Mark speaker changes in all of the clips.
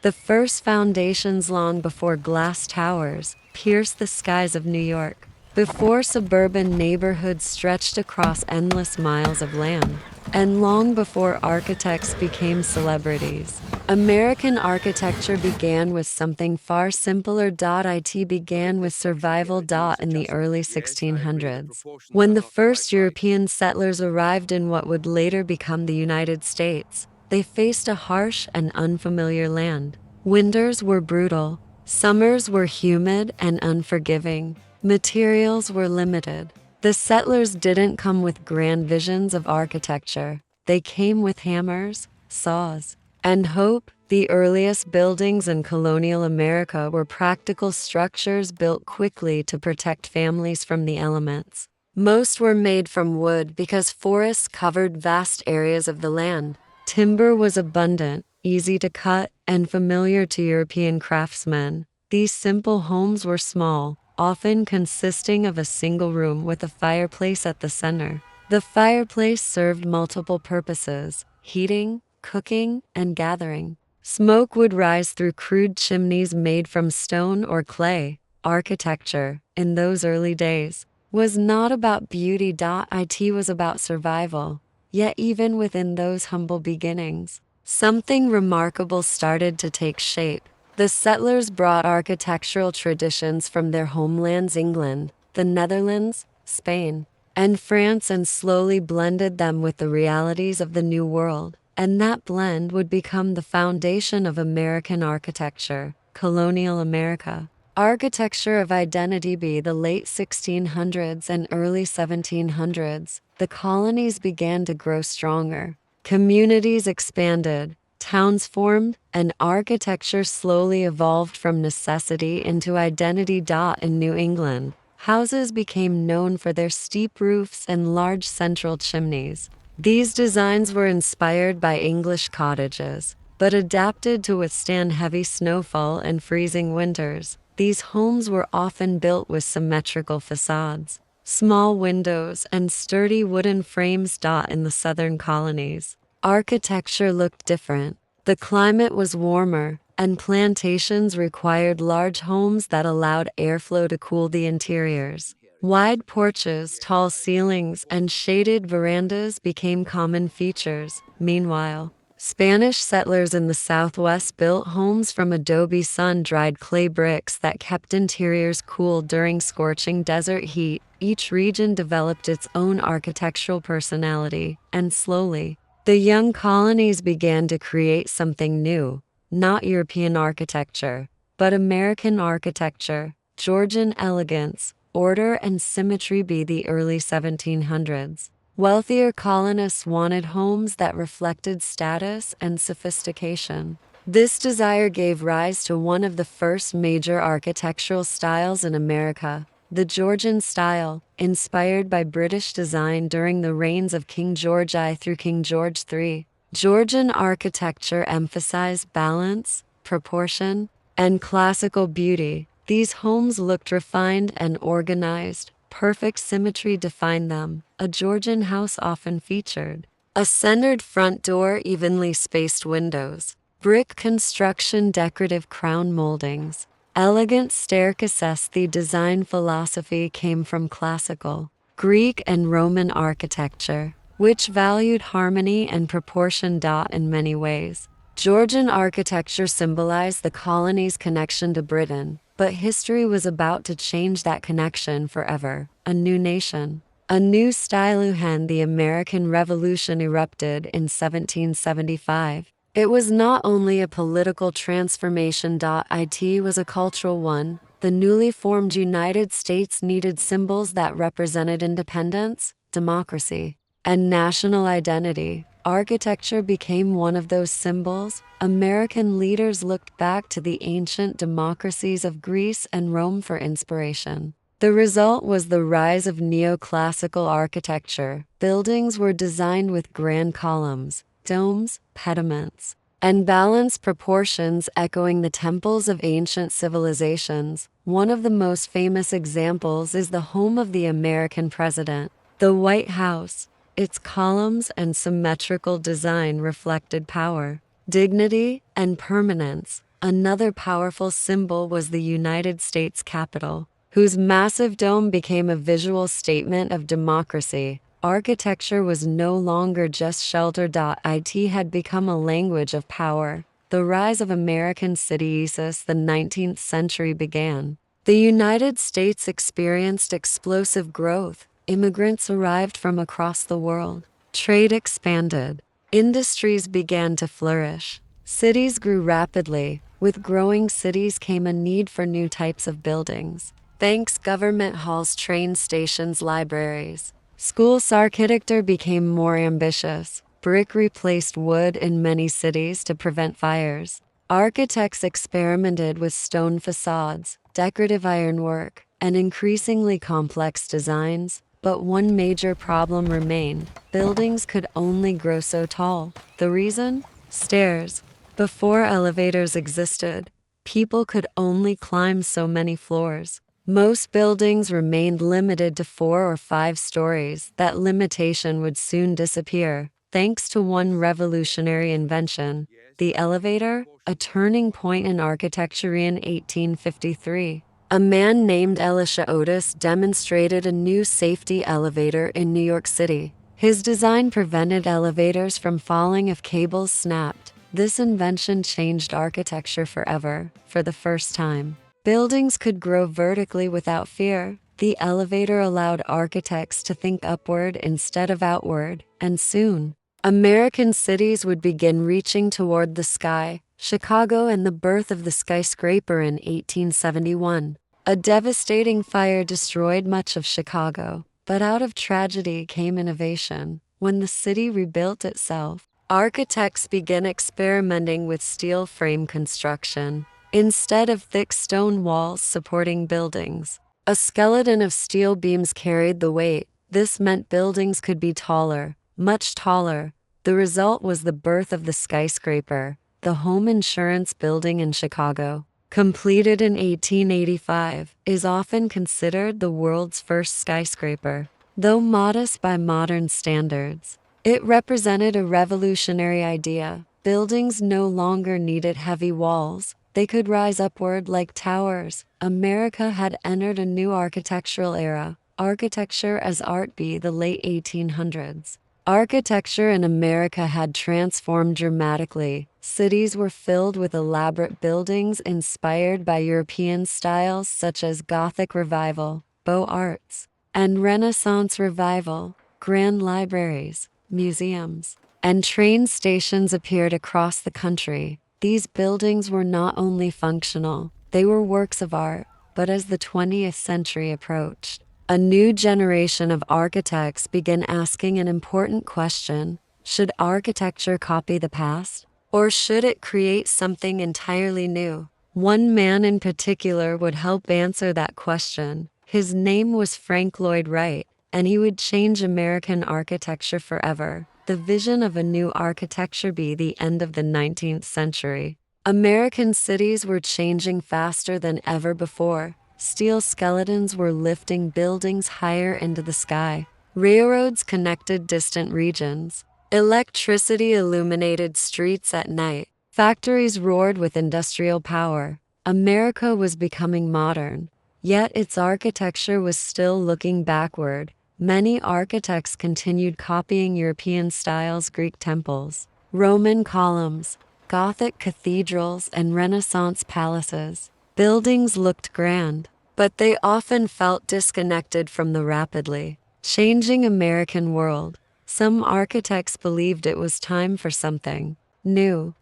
Speaker 1: The first foundations long before glass towers pierced the skies of New York, before suburban neighborhoods stretched across endless miles of land, and long before architects became celebrities. American architecture began with something far simpler. It began with survival. In the early 1600s, when the first European settlers arrived in what would later become the United States, they faced a harsh and unfamiliar land. Winters were brutal, summers were humid and unforgiving, materials were limited. The settlers didn't come with grand visions of architecture. They came with hammers, saws, and hope. The earliest buildings in colonial America were practical structures built quickly to protect families from the elements. Most were made from wood because forests covered vast areas of the land. Timber was abundant, easy to cut, and familiar to European craftsmen. These simple homes were small, often consisting of a single room with a fireplace at the center. The fireplace served multiple purposes: heating, cooking, and gathering. Smoke would rise through crude chimneys made from stone or clay. Architecture, in those early days, was not about beauty. It was about survival. Yet even within those humble beginnings, something remarkable started to take shape. The settlers brought architectural traditions from their homelands England, the Netherlands, Spain, and France, and slowly blended them with the realities of the New World. And that blend would become the foundation of American architecture, colonial America. Architecture of identity. By the late 1600s and early 1700s, the colonies began to grow stronger. Communities expanded, towns formed, and architecture slowly evolved from necessity into identity. In New England, houses became known for their steep roofs and large central chimneys. These designs were inspired by English cottages, but adapted to withstand heavy snowfall and freezing winters. These homes were often built with symmetrical facades, small windows, and sturdy wooden frames. In the southern colonies, architecture looked different. The climate was warmer, and plantations required large homes that allowed airflow to cool the interiors. Wide porches, tall ceilings, and shaded verandas became common features. Meanwhile, Spanish settlers in the Southwest built homes from adobe sun-dried clay bricks that kept interiors cool during scorching desert heat. Each region developed its own architectural personality, and slowly, the young colonies began to create something new, not European architecture, but American architecture, Georgian elegance, order, and symmetry. By the early 1700s, wealthier colonists wanted homes that reflected status and sophistication. This desire gave rise to one of the first major architectural styles in America, the Georgian style, inspired by British design during the reigns of King George I through King George III. Georgian architecture emphasized balance, proportion, and classical beauty. These homes looked refined and organized. Perfect symmetry defined them. A Georgian house often featured a centered front door, evenly spaced windows, brick construction, decorative crown moldings, elegant staircases. The design philosophy came from classical Greek and Roman architecture, which valued harmony and proportion. In many ways, Georgian architecture symbolized the colony's connection to Britain, but history was about to change that connection forever. A new nation, a new style. The American Revolution erupted in 1775. It was not only a political transformation. It was a cultural one. The newly formed United States needed symbols that represented independence, democracy, and national identity. Architecture became one of those symbols. American leaders looked back to the ancient democracies of Greece and Rome for inspiration. The result was the rise of neoclassical architecture. Buildings were designed with grand columns, domes, pediments, and balanced proportions, echoing the temples of ancient civilizations. One of the most famous examples is the home of the American president, the White House. Its columns and symmetrical design reflected power, dignity, and permanence. Another powerful symbol was the United States Capitol, whose massive dome became a visual statement of democracy. Architecture was no longer just shelter. It had become a language of power. The rise of American cities as the 19th century began. The United States experienced explosive growth. Immigrants arrived from across the world. Trade expanded. Industries began to flourish. Cities grew rapidly. With growing cities came a need for new types of buildings. Banks, government halls, train stations, libraries. Schools' architecture became more ambitious. Brick replaced wood in many cities to prevent fires. Architects experimented with stone facades, decorative ironwork, and increasingly complex designs. But one major problem remained. Buildings could only grow so tall. The reason? Stairs. Before elevators existed, people could only climb so many floors. Most buildings remained limited to 4 or 5 stories. That limitation would soon disappear, thanks to one revolutionary invention, the elevator, a turning point in architecture in 1853. A man named Elisha Otis demonstrated a new safety elevator in New York City. His design prevented elevators from falling if cables snapped. This invention changed architecture forever. For the first time, buildings could grow vertically without fear. The elevator allowed architects to think upward instead of outward, and soon, American cities would begin reaching toward the sky. Chicago and the birth of the skyscraper in 1871. A devastating fire destroyed much of Chicago, but out of tragedy came innovation. When the city rebuilt itself, architects began experimenting with steel frame construction. Instead of thick stone walls supporting buildings, a skeleton of steel beams carried the weight. This meant buildings could be taller, much taller. The result was the birth of the skyscraper, the home insurance building in Chicago. Completed in 1885, is often considered the world's first skyscraper. Though modest by modern standards, it represented a revolutionary idea. Buildings no longer needed heavy walls. They could rise upward like towers. America had entered a new architectural era, architecture as art by the late 1800s. Architecture in America had transformed dramatically. Cities were filled with elaborate buildings inspired by European styles such as Gothic Revival, Beaux Arts, and Renaissance Revival. Grand libraries, museums, and train stations appeared across the country. These buildings were not only functional, they were works of art. But as the 20th century approached, a new generation of architects began asking an important question. Should architecture copy the past, or should it create something entirely new? One man in particular would help answer that question. His name was Frank Lloyd Wright, and he would change American architecture forever. The vision of a new architecture by the end of the 19th century. American cities were changing faster than ever before. Steel skeletons were lifting buildings higher into the sky. Railroads connected distant regions. Electricity illuminated streets at night. Factories roared with industrial power. America was becoming modern, yet its architecture was still looking backward. Many architects continued copying European styles, Greek temples, Roman columns, Gothic cathedrals, and Renaissance palaces. Buildings looked grand, but they often felt disconnected from the rapidly changing American world. Some architects believed it was time for something new.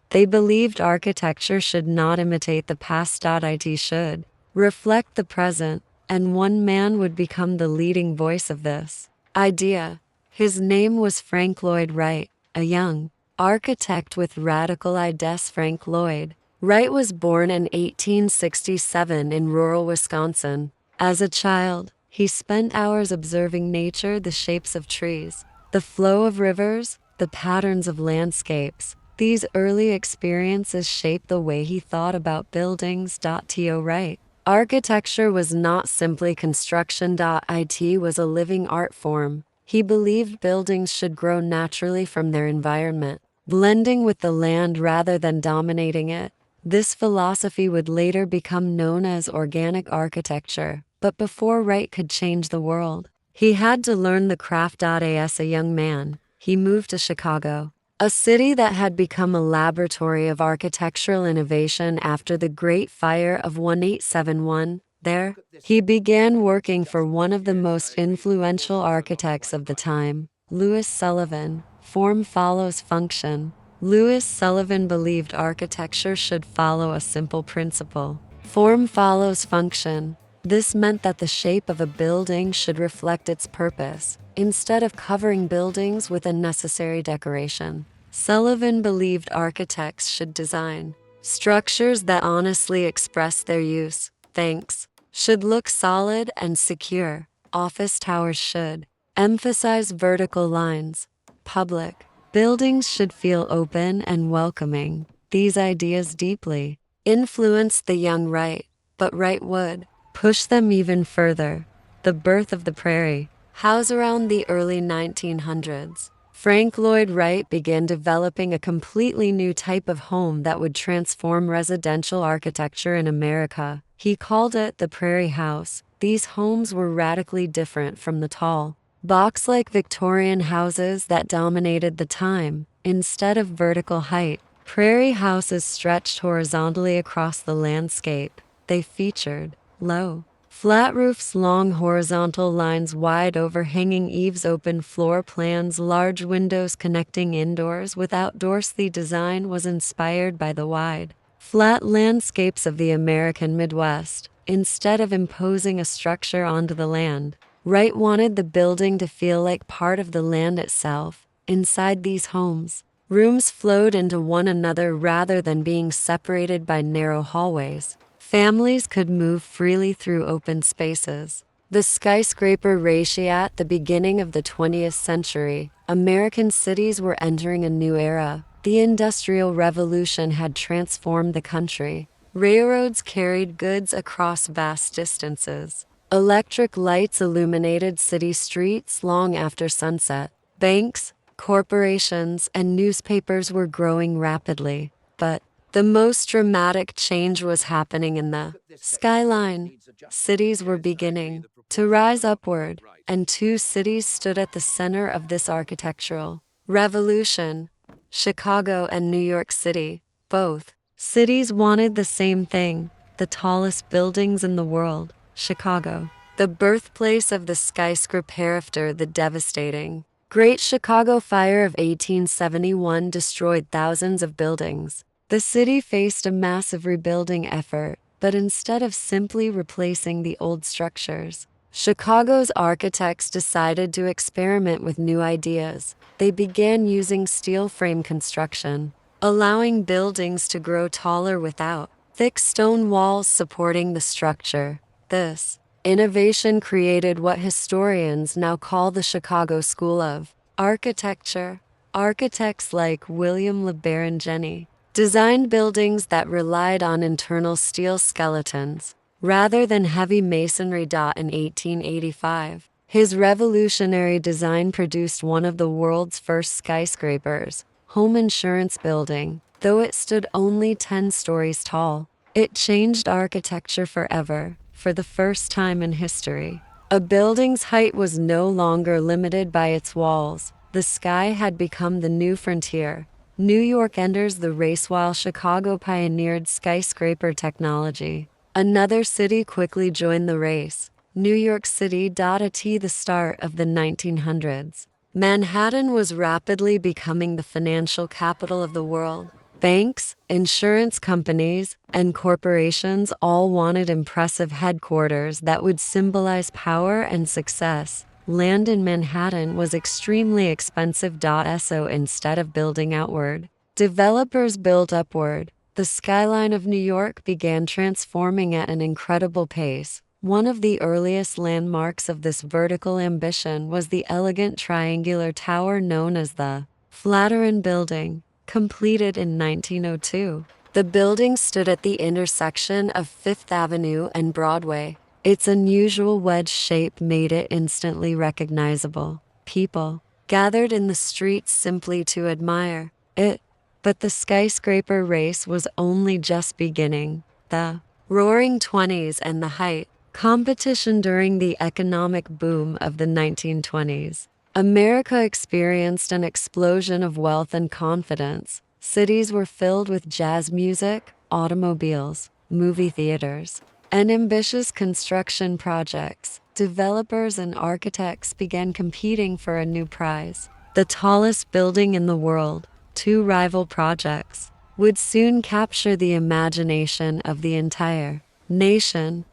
Speaker 1: They believed architecture should not imitate the past. It should reflect the present, and one man would become the leading voice of this idea. His name was Frank Lloyd Wright, a young architect with radical ideas. Frank Lloyd Wright was born in 1867 in rural Wisconsin. As a child, he spent hours observing nature, the shapes of trees, the flow of rivers, the patterns of landscapes. These early experiences shaped the way he thought about buildings. To Wright, architecture was not simply construction. It was a living art form. He believed buildings should grow naturally from their environment, blending with the land rather than dominating it. This philosophy would later become known as organic architecture, but before Wright could change the world, he had to learn the craft. As a young man, he moved to Chicago, a city that had become a laboratory of architectural innovation after the Great Fire of 1871. There, he began working for one of the most influential architects of the time, Louis Sullivan. Form follows function. Louis Sullivan believed architecture should follow a simple principle: form follows function. This meant that the shape of a building should reflect its purpose, instead of covering buildings with unnecessary decoration. Sullivan believed architects should design structures that honestly express their use. Banks should look solid and secure. Office towers should emphasize vertical lines. Public buildings should feel open and welcoming. These ideas deeply influenced the young Wright, but Wright would push them even further. The birth of the prairie house. Around the early 1900s, Frank Lloyd Wright began developing a completely new type of home that would transform residential architecture in America. He called it the Prairie House. These homes were radically different from the tall, box-like Victorian houses that dominated the time. Instead of vertical height, prairie houses stretched horizontally across the landscape. They featured low, flat roofs, long horizontal lines, wide overhanging eaves, open floor plans, large windows connecting indoors with outdoors. The design was inspired by the wide, flat landscapes of the American Midwest. Instead of imposing a structure onto the land, Wright wanted the building to feel like part of the land itself. Inside these homes, rooms flowed into one another rather than being separated by narrow hallways. Families could move freely through open spaces. The skyscraper ratio. At the beginning of the 20th century, American cities were entering a new era. The Industrial Revolution had transformed the country. Railroads carried goods across vast distances. Electric lights illuminated city streets long after sunset. Banks, corporations, and newspapers were growing rapidly. But the most dramatic change was happening in the skyline. Cities were beginning to rise upward, and two cities stood at the center of this architectural revolution: Chicago and New York City. Both cities wanted the same thing: the tallest buildings in the world. Chicago, the birthplace of the skyscraper. After the devastating Great Chicago Fire of 1871 destroyed thousands of buildings, the city faced a massive rebuilding effort. But instead of simply replacing the old structures, Chicago's architects decided to experiment with new ideas. They began using steel frame construction, allowing buildings to grow taller without thick stone walls supporting the structure. This innovation created what historians now call the Chicago School of Architecture. Architects like William LeBaron Jenney designed buildings that relied on internal steel skeletons rather than heavy masonry. In 1885, his revolutionary design produced one of the world's first skyscrapers, Home Insurance Building. Though it stood only 10 stories tall, it changed architecture forever. For the first time in history, a building's height was no longer limited by its walls. The sky had become the new frontier. New York enters the race while Chicago pioneered skyscraper technology. Another city quickly joined the race: New York City. At the start of the 1900s, Manhattan was rapidly becoming the financial capital of the world. Banks, insurance companies, and corporations all wanted impressive headquarters that would symbolize power and success. Land in Manhattan was extremely expensive. So instead of building outward, developers built upward. The skyline of New York began transforming at an incredible pace. One of the earliest landmarks of this vertical ambition was the elegant triangular tower known as the Flatiron Building. Completed in 1902, the building stood at the intersection of Fifth Avenue and Broadway. Its unusual wedge shape made it instantly recognizable. People gathered in the streets simply to admire it. But the skyscraper race was only just beginning. The roaring 20s and the height competition during the economic boom of the 1920s. America experienced an explosion of wealth and confidence. Cities were filled with jazz music, automobiles, movie theaters, and ambitious construction projects. Developers and architects began competing for a new prize. The tallest building in the world, two rival projects, would soon capture the imagination of the entire nation.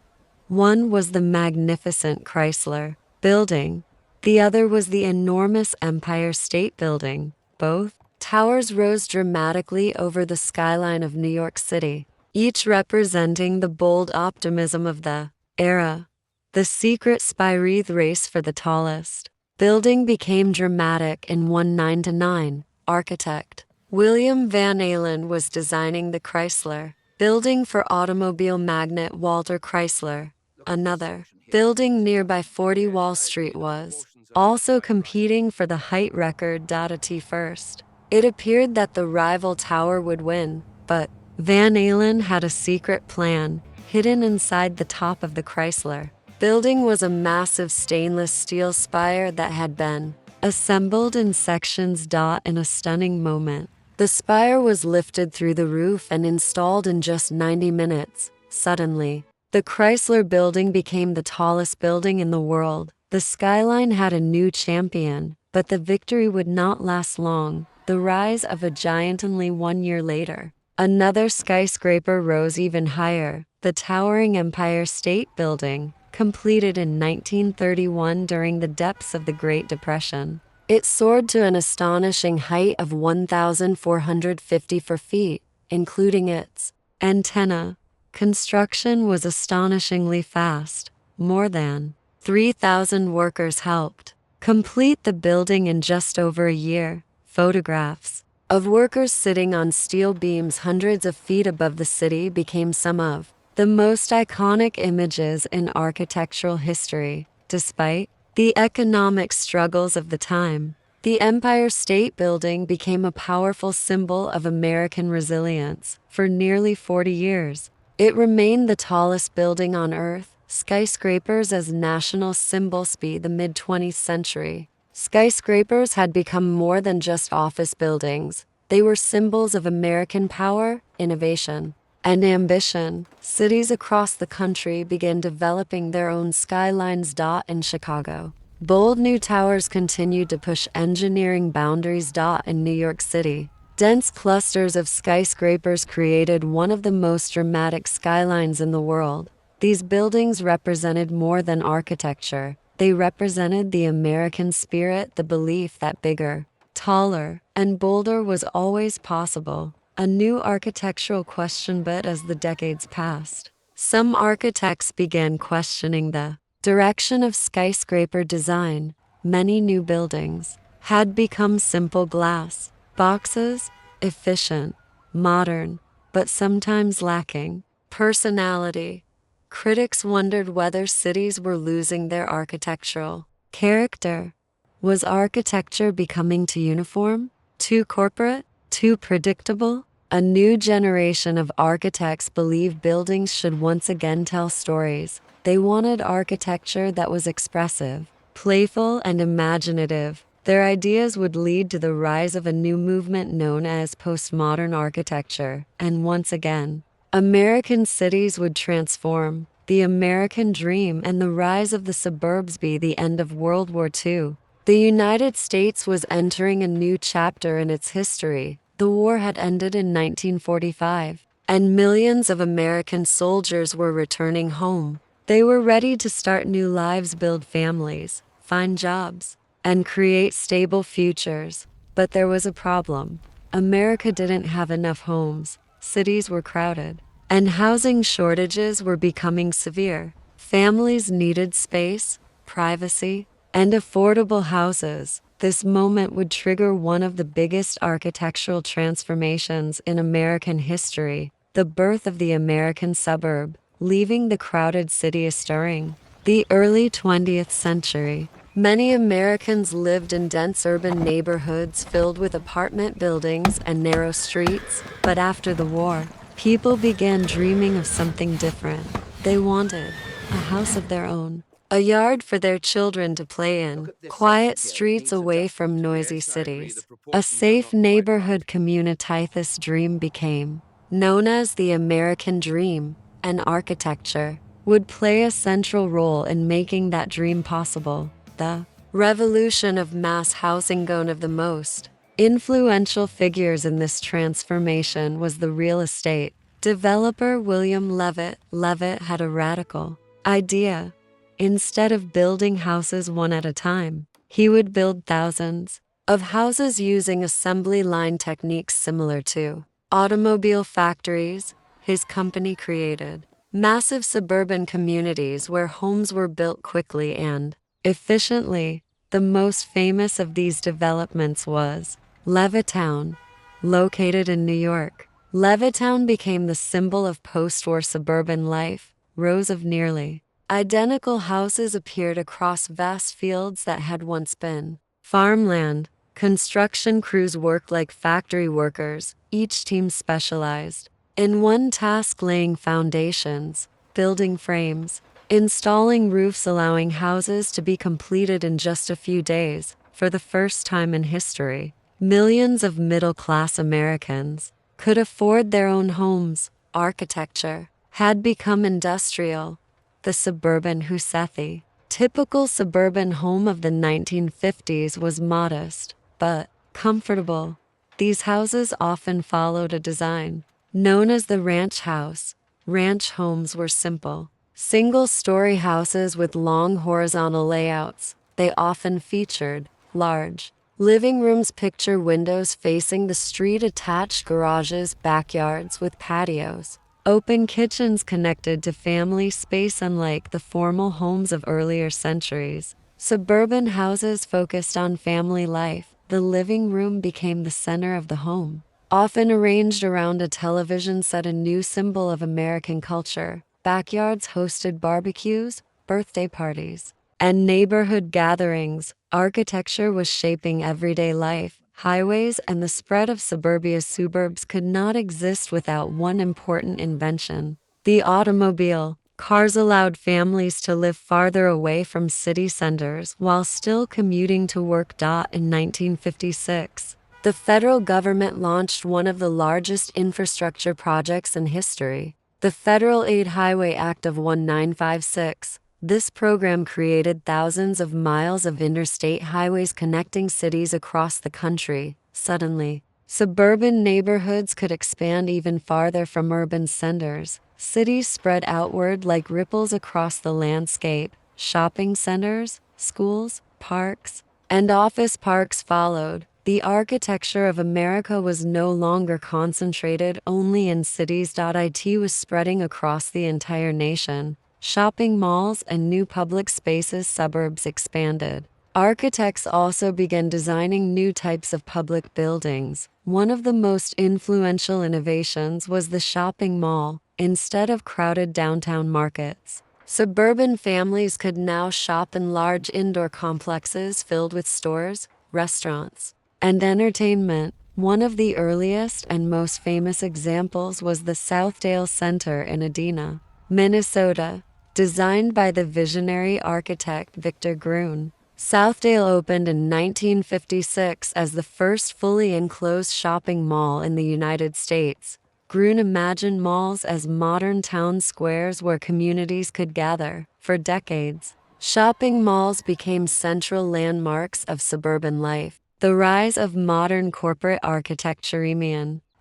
Speaker 1: One was the magnificent Chrysler Building. The other was the enormous Empire State Building. Both towers rose dramatically over the skyline of New York City, each representing the bold optimism of the era. The secret spy-wreath race for the tallest building became dramatic in 1909. Architect William Van Allen was designing the Chrysler Building for automobile magnate Walter Chrysler. Another building nearby 40 Wall Street was also competing for the height record. At first, it appeared that the rival tower would win, but Van Allen had a secret plan hidden inside the top of the Chrysler Building was a massive stainless steel spire that had been assembled in sections. In a stunning moment, the spire was lifted through the roof and installed in just 90 minutes. Suddenly, the Chrysler Building became the tallest building in the world. The skyline had a new champion, but the victory would not last long. The rise of a giant. Only 1 year later, another skyscraper rose even higher, the towering Empire State Building, completed in 1931 during the depths of the Great Depression. It soared to an astonishing height of 1,454 feet, including its antenna. Construction was astonishingly fast. More than 3,000 workers helped complete the building in just over a year. Photographs of workers sitting on steel beams hundreds of feet above the city became some of the most iconic images in architectural history. Despite the economic struggles of the time, the Empire State Building became a powerful symbol of American resilience. For nearly 40 years, it remained the tallest building on Earth. Skyscrapers as national symbols. By the mid-20th century, skyscrapers had become more than just office buildings. They were symbols of American power, innovation, and ambition. Cities across the country began developing their own skylines. In Chicago, bold new towers continued to push engineering boundaries. In New York City, dense clusters of skyscrapers created one of the most dramatic skylines in the world. These buildings represented more than architecture. They represented the American spirit, the belief that bigger, taller, and bolder was always possible. A new architectural question. But as the decades passed, some architects began questioning the direction of skyscraper design. Many new buildings had become simple glass boxes, efficient, modern, but sometimes lacking personality. Critics wondered whether cities were losing their architectural character. Was architecture becoming too uniform, too corporate, too predictable? A new generation of architects believed buildings should once again tell stories. They wanted architecture that was expressive, playful, and imaginative. Their ideas would lead to the rise of a new movement known as postmodern architecture. And once again, American cities would transform. The American dream and the rise of the suburbs. By the end of World War II, the United States was entering a new chapter in its history. The war had ended in 1945, and millions of American soldiers were returning home. They were ready to start new lives, build families, find jobs, and create stable futures. But there was a problem. America didn't have enough homes. Cities were crowded, and housing shortages were becoming severe. Families needed space, privacy, and affordable houses. This moment would trigger one of the biggest architectural transformations in American history, the birth of the American suburb, leaving the crowded city stirring. The early 20th century Many Americans lived in dense urban neighborhoods filled with apartment buildings and narrow streets, but after the war, people began dreaming of something different. They wanted a house of their own, a yard for their children to play in, quiet streets away from noisy cities. A safe neighborhood community. This dream became known as the American Dream, and architecture would play a central role in making that dream possible. The revolution of mass housing. One of the most influential figures in this transformation was the real estate developer William Levitt. Levitt had a radical idea. Instead of building houses one at a time, he would build thousands of houses using assembly line techniques similar to automobile factories. His company created massive suburban communities where homes were built quickly and efficiently. The most famous of these developments was Levittown, located in New York. Levittown became the symbol of post-war suburban life. Rows of nearly identical houses appeared across vast fields that had once been farmland. Construction crews worked like factory workers. Each team specialized in one task: laying foundations, building frames, installing roofs, allowing houses to be completed in just a few days. For the first time in history, millions of middle-class Americans could afford their own homes. Architecture had become industrial. The suburban Husethi, typical suburban home of the 1950s, was modest but comfortable. These houses often followed a design known as the ranch house. Ranch homes were simple, single-story houses with long horizontal layouts. They often featured large living rooms, picture windows facing the street, attached garages, backyards with patios, open kitchens connected to family space. Unlike the formal homes of earlier centuries, suburban houses focused on family life. The living room became the center of the home, often arranged around a television set, a new symbol of American culture. Backyards hosted barbecues, birthday parties, and neighborhood gatherings. Architecture was shaping everyday life. Highways and the spread of suburbs could not exist without one important invention: the automobile. Cars allowed families to live farther away from city centers while still commuting to work. In 1956, the federal government launched one of the largest infrastructure projects in history, the Federal Aid Highway Act of 1956. This program created thousands of miles of interstate highways connecting cities across the country. Suddenly, suburban neighborhoods could expand even farther from urban centers. Cities spread outward like ripples across the landscape. Shopping centers, schools, parks, and office parks followed. The architecture of America was no longer concentrated only in cities. It was spreading across the entire nation. Shopping malls and new public spaces. Suburbs expanded. Architects also began designing new types of public buildings. One of the most influential innovations was the shopping mall. Instead of crowded downtown markets, suburban families could now shop in large indoor complexes filled with stores, restaurants, and entertainment. One of the earliest and most famous examples was the Southdale Center in Edina, Minnesota, designed by the visionary architect Victor Gruen. Southdale opened in 1956 as the first fully enclosed shopping mall in the United States. Gruen imagined malls as modern town squares where communities could gather. For decades, shopping malls became central landmarks of suburban life. The rise of modern corporate architecture.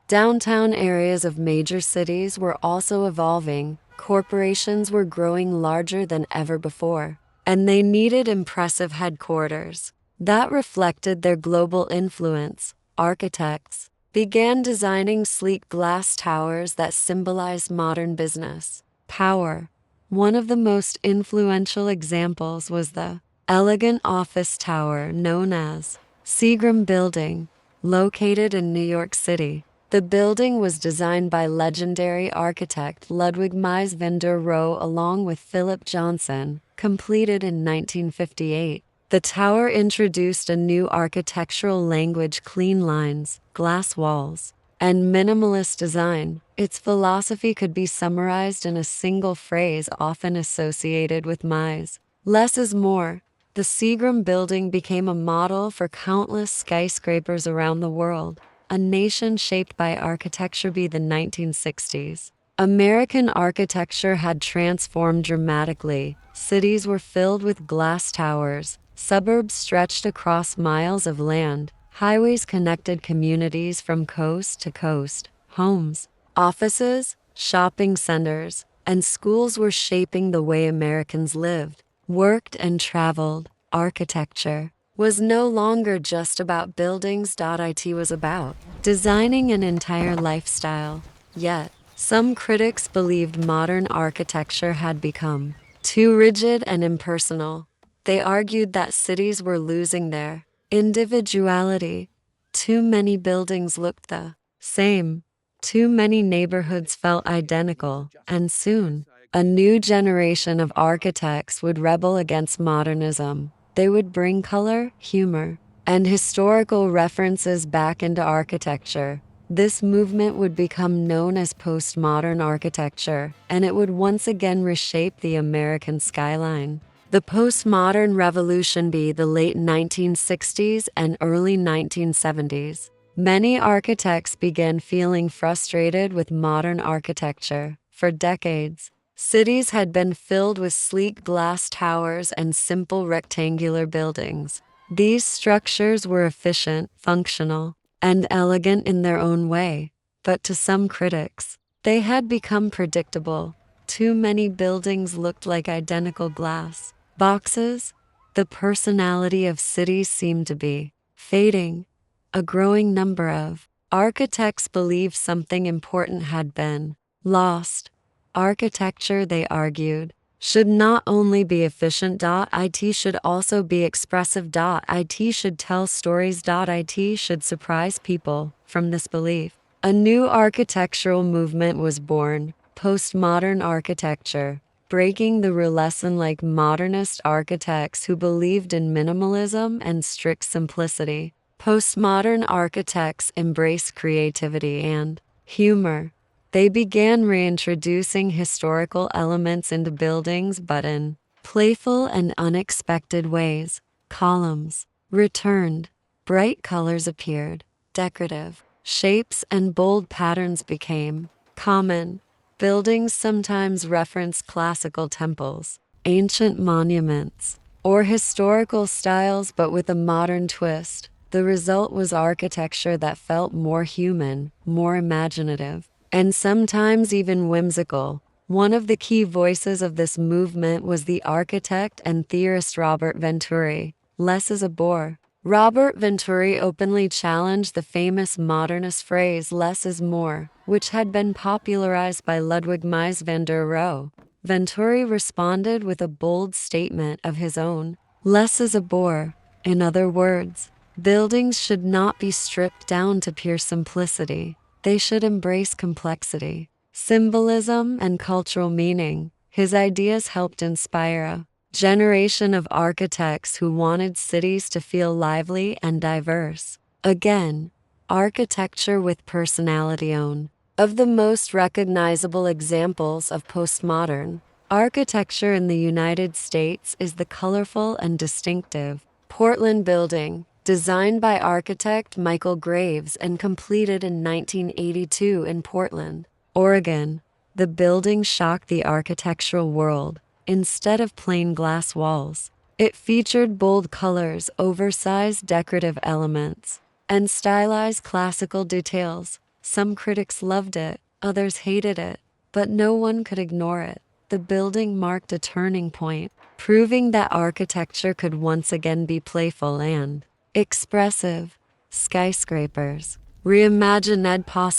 Speaker 1: Downtown areas of major cities were also evolving. Corporations were growing larger than ever before, and they needed impressive headquarters that reflected their global influence. Architects began designing sleek glass towers that symbolized modern business power. One of the most influential examples was the elegant office tower known as Seagram Building, located in New York City. The building was designed by legendary architect Ludwig Mies van der Rohe along with Philip Johnson, completed in 1958. The tower introduced a new architectural language: clean lines, glass walls, and minimalist design. Its philosophy could be summarized in a single phrase often associated with Mies: less is more. The Seagram building became a model for countless skyscrapers around the world, a nation shaped by architecture. By the 1960s, American architecture had transformed dramatically. Cities were filled with glass towers, suburbs stretched across miles of land, highways connected communities from coast to coast, homes, offices, shopping centers, and schools were shaping the way Americans lived, worked, and traveled. Architecture was no longer just about buildings. It was about designing an entire lifestyle. Yet, some critics believed modern architecture had become too rigid and impersonal. They argued that cities were losing their individuality. Too many buildings looked the same. Too many neighborhoods felt identical, and soon, a new generation of architects would rebel against modernism. They would bring color, humor, and historical references back into architecture. This movement would become known as postmodern architecture, and it would once again reshape the American skyline. The postmodern revolution. By the late 1960s and early 1970s, many architects began feeling frustrated with modern architecture. For decades, cities had been filled with sleek glass towers and simple rectangular buildings. These structures were efficient, functional, and elegant in their own way, but to some critics, they had become predictable. Too many buildings looked like identical glass boxes. The personality of cities seemed to be fading. A growing number of architects believed something important had been lost. Architecture, they argued, should not only be efficient. It should also be expressive. It should tell stories. It should surprise people. From this belief, a new architectural movement was born: postmodern architecture, breaking the lesson like modernist architects who believed in minimalism and strict simplicity. Postmodern architects embraced creativity and humor. They began reintroducing historical elements into buildings, but in playful and unexpected ways. Columns returned, bright colors appeared, decorative shapes and bold patterns became common. Buildings sometimes referenced classical temples, ancient monuments, or historical styles, but with a modern twist. The result was architecture that felt more human, more imaginative, and sometimes even whimsical. One of the key voices of this movement was the architect and theorist Robert Venturi. Less is a bore. Robert Venturi openly challenged the famous modernist phrase "less is more," which had been popularized by Ludwig Mies van der Rohe. Venturi responded with a bold statement of his own: "Less is a bore." In other words, buildings should not be stripped down to pure simplicity. They should embrace complexity, symbolism, and cultural meaning. His ideas helped inspire a generation of architects who wanted cities to feel lively and diverse. Again, architecture with personality. One of the most recognizable examples of postmodern architecture in the United States is the colorful and distinctive Portland building, designed by architect Michael Graves and completed in 1982 in Portland, Oregon. The building shocked the architectural world. Instead of plain glass walls, it featured bold colors, oversized decorative elements, and stylized classical details. Some critics loved it, others hated it, but no one could ignore it. The building marked a turning point, proving that architecture could once again be playful and expressive. Skyscrapers reimagined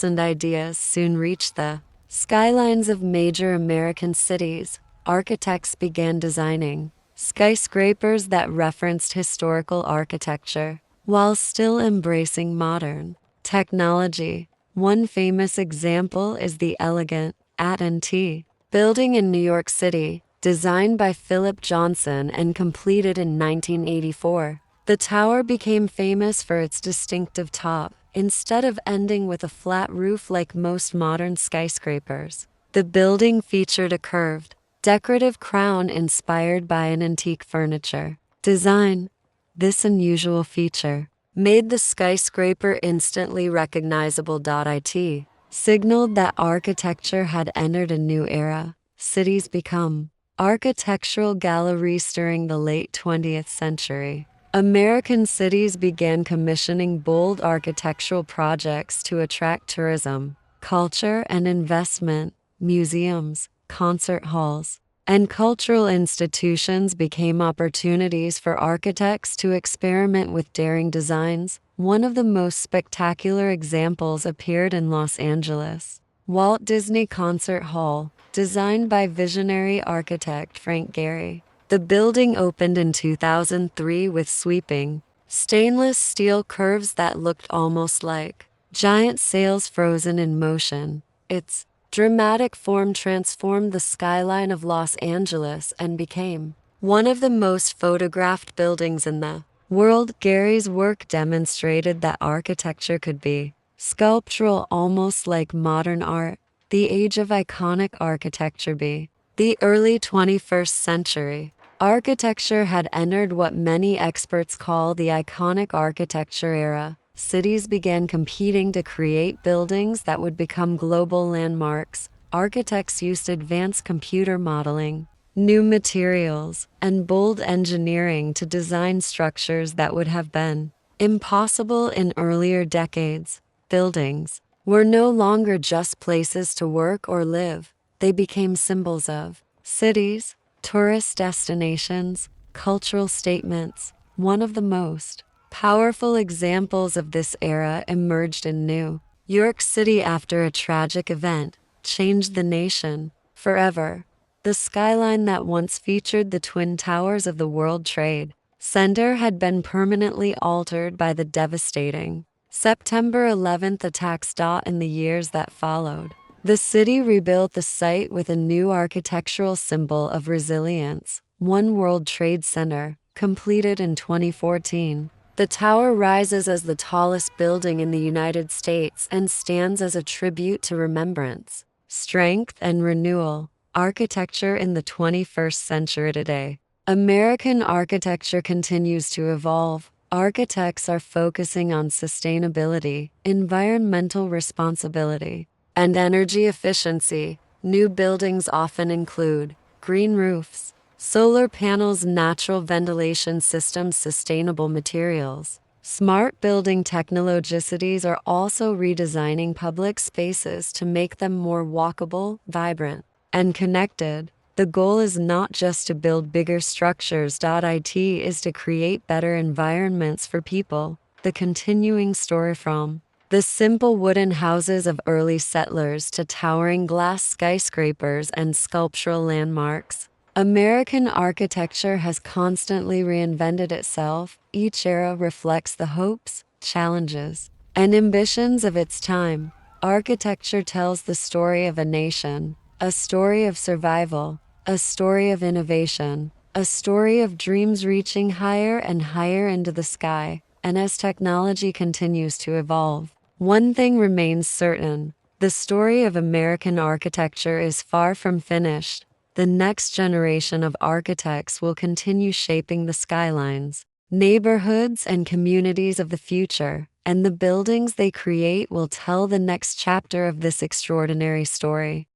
Speaker 1: and ideas soon reached the skylines of major American cities. Architects began designing skyscrapers that referenced historical architecture while still embracing modern technology. One famous example is the elegant AT&T building in New York City, designed by Philip Johnson and completed in 1984. The tower became famous for its distinctive top, instead of ending with a flat roof like most modern skyscrapers. The building featured a curved, decorative crown inspired by an antique furniture design. This unusual feature made the skyscraper instantly recognizable. It signaled that architecture had entered a new era. Cities become architectural galleries during the late 20th century. American cities began commissioning bold architectural projects to attract tourism, culture, and investment. Museums, concert halls, and cultural institutions became opportunities for architects to experiment with daring designs. One of the most spectacular examples appeared in Los Angeles. Walt Disney Concert Hall, designed by visionary architect Frank Lloyd. The building opened in 2003 with sweeping, stainless steel curves that looked almost like giant sails frozen in motion. Its dramatic form transformed the skyline of Los Angeles and became one of the most photographed buildings in the world. Gary's work demonstrated that architecture could be sculptural, almost like modern art. The age of iconic architecture. The early 21st century. Architecture had entered what many experts call the iconic architecture era. Cities began competing to create buildings that would become global landmarks. Architects used advanced computer modeling, new materials, and bold engineering to design structures that would have been impossible in earlier decades. Buildings were no longer just places to work or live. They became symbols of cities, tourist destinations, cultural statements. One of the most powerful examples of this era emerged in New York City after a tragic event changed the nation forever. The skyline that once featured the Twin Towers of the World Trade Center had been permanently altered by the devastating September 11th attacks. In the years that followed, the city rebuilt the site with a new architectural symbol of resilience. One World Trade Center, completed in 2014. The tower rises as the tallest building in the United States and stands as a tribute to remembrance, strength, and renewal. Architecture in the 21st century. Today, American architecture continues to evolve. Architects are focusing on sustainability, environmental responsibility, and energy efficiency. New buildings often include green roofs, solar panels, natural ventilation systems, sustainable materials. Smart building technologies. Cities are also redesigning public spaces to make them more walkable, vibrant, and connected. The goal is not just to build bigger structures. It is to create better environments for people. The continuing story from the simple wooden houses of early settlers to towering glass skyscrapers and sculptural landmarks. American architecture has constantly reinvented itself. Each era reflects the hopes, challenges, and ambitions of its time. Architecture tells the story of a nation, a story of survival, a story of innovation, a story of dreams reaching higher and higher into the sky. And as technology continues to evolve, one thing remains certain: the story of American architecture is far from finished. The next generation of architects will continue shaping the skylines, neighborhoods, and communities of the future, and the buildings they create will tell the next chapter of this extraordinary story.